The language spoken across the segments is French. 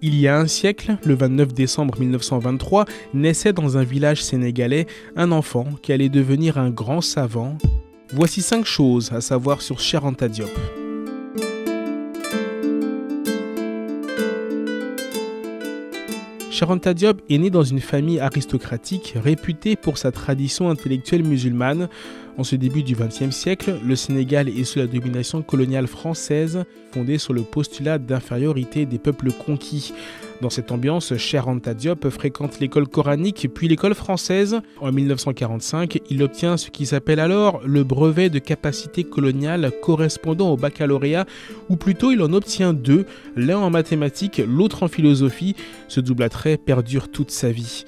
Il y a un siècle, le 29 décembre 1923, naissait dans un village sénégalais un enfant qui allait devenir un grand savant. Voici 5 choses à savoir sur Cheikh Anta Diop. Cheikh Anta Diop est né dans une famille aristocratique réputée pour sa tradition intellectuelle musulmane. En ce début du XXe siècle, le Sénégal est sous la domination coloniale française, fondée sur le postulat d'infériorité des peuples conquis. Dans cette ambiance, Cheikh Anta Diop fréquente l'école coranique puis l'école française. En 1945, il obtient ce qui s'appelle alors le brevet de capacité coloniale correspondant au baccalauréat, ou plutôt il en obtient 2, l'un en mathématiques, l'autre en philosophie. Ce double attrait perdure toute sa vie.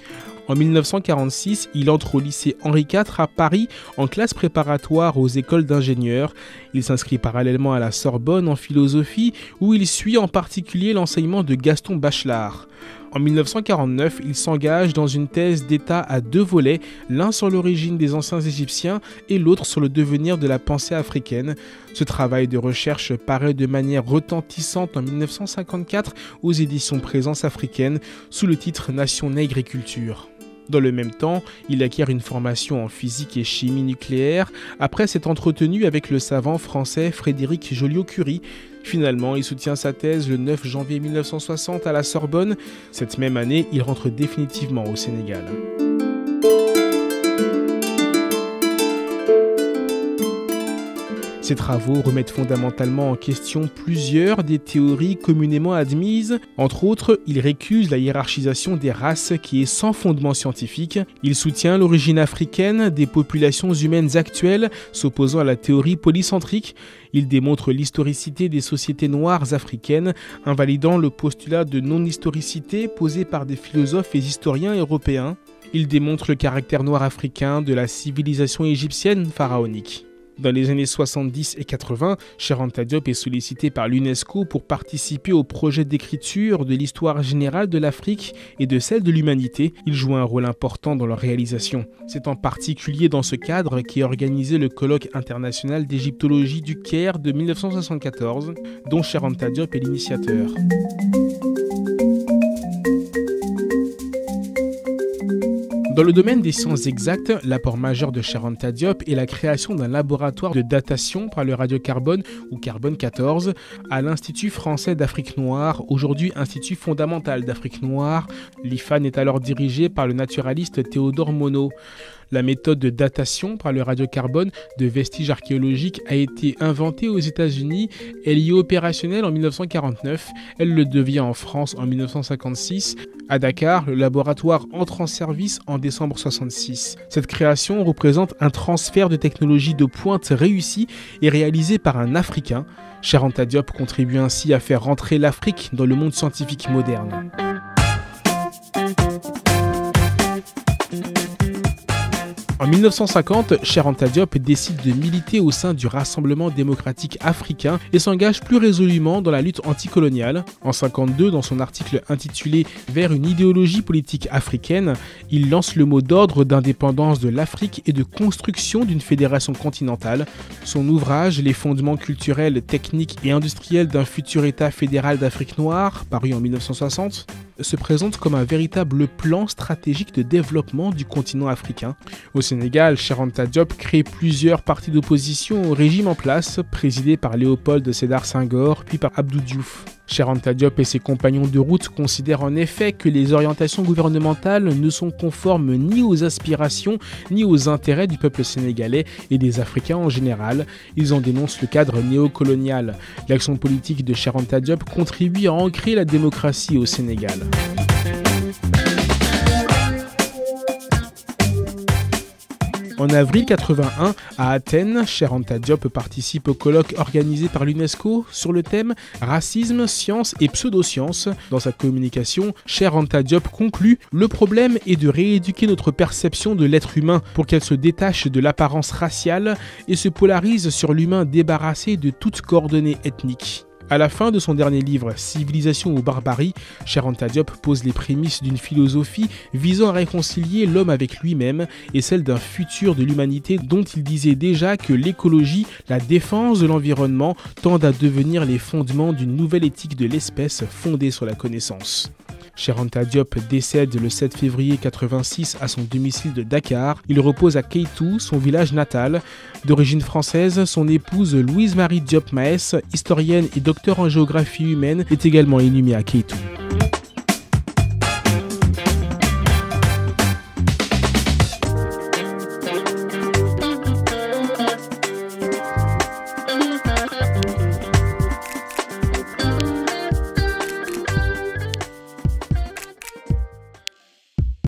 En 1946, il entre au lycée Henri IV à Paris en classe préparatoire aux écoles d'ingénieurs. Il s'inscrit parallèlement à la Sorbonne en philosophie où il suit en particulier l'enseignement de Gaston Bachelard. En 1949, il s'engage dans une thèse d'État à 2 volets, l'un sur l'origine des anciens Égyptiens et l'autre sur le devenir de la pensée africaine. Ce travail de recherche paraît de manière retentissante en 1954 aux éditions Présence africaine sous le titre Nation nègre et culture. Dans le même temps, il acquiert une formation en physique et chimie nucléaire après s'être entretenu avec le savant français Frédéric Joliot-Curie. Finalement, il soutient sa thèse le 9 janvier 1960 à la Sorbonne. Cette même année, il rentre définitivement au Sénégal. Ces travaux remettent fondamentalement en question plusieurs des théories communément admises. Entre autres, il récuse la hiérarchisation des races qui est sans fondement scientifique. Il soutient l'origine africaine des populations humaines actuelles, s'opposant à la théorie polycentrique. Il démontre l'historicité des sociétés noires africaines, invalidant le postulat de non-historicité posé par des philosophes et historiens européens. Il démontre le caractère noir africain de la civilisation égyptienne pharaonique. Dans les années 70 et 80, Cheikh Anta Diop est sollicité par l'UNESCO pour participer au projet d'écriture de l'histoire générale de l'Afrique et de celle de l'humanité. Il joue un rôle important dans leur réalisation. C'est en particulier dans ce cadre qu'est organisé le colloque international d'égyptologie du Caire de 1974, dont Cheikh Anta Diop est l'initiateur. Dans le domaine des sciences exactes, l'apport majeur de Cheikh Anta Diop est la création d'un laboratoire de datation par le radiocarbone ou carbone 14 à l'Institut français d'Afrique noire, aujourd'hui Institut fondamental d'Afrique noire. L'IFAN est alors dirigé par le naturaliste Théodore Monod. La méthode de datation par le radiocarbone de vestiges archéologiques a été inventée aux États-Unis. Elle y est opérationnelle en 1949. Elle le devient en France en 1956. À Dakar, le laboratoire entre en service en décembre 1966. Cette création représente un transfert de technologie de pointe réussi et réalisé par un Africain. Cheikh Anta Diop contribue ainsi à faire rentrer l'Afrique dans le monde scientifique moderne. En 1950, Cheikh Anta Diop décide de militer au sein du Rassemblement démocratique africain et s'engage plus résolument dans la lutte anticoloniale. En 1952, dans son article intitulé « Vers une idéologie politique africaine », il lance le mot d'ordre d'indépendance de l'Afrique et de construction d'une fédération continentale. Son ouvrage « Les fondements culturels, techniques et industriels d'un futur État fédéral d'Afrique noire », paru en 1960, se présente comme un véritable plan stratégique de développement du continent africain. Au Sénégal, Cheikh Anta Diop crée plusieurs partis d'opposition au régime en place, présidés par Léopold Sédar Senghor, puis par Abdou Diouf. Cheikh Anta Diop et ses compagnons de route considèrent en effet que les orientations gouvernementales ne sont conformes ni aux aspirations ni aux intérêts du peuple sénégalais et des Africains en général. Ils en dénoncent le cadre néocolonial. L'action politique de Cheikh Anta Diop contribue à ancrer la démocratie au Sénégal. En avril 81, à Athènes, Cheikh Anta Diop participe au colloque organisé par l'UNESCO sur le thème « Racisme, sciences et pseudosciences ». Dans sa communication, Cheikh Anta Diop conclut « Le problème est de rééduquer notre perception de l'être humain pour qu'elle se détache de l'apparence raciale et se polarise sur l'humain débarrassé de toute coordonnée ethnique ». À la fin de son dernier livre, Civilisation ou barbarie, Cheikh Anta Diop pose les prémices d'une philosophie visant à réconcilier l'homme avec lui-même et celle d'un futur de l'humanité dont il disait déjà que l'écologie, la défense de l'environnement tendent à devenir les fondements d'une nouvelle éthique de l'espèce fondée sur la connaissance. Cheikh Anta Diop décède le 7 février 1986 à son domicile de Dakar. Il repose à Kétou, son village natal. D'origine française, son épouse Louise-Marie Diop Maes, historienne et docteur en géographie humaine, est également inhumée à Kétou.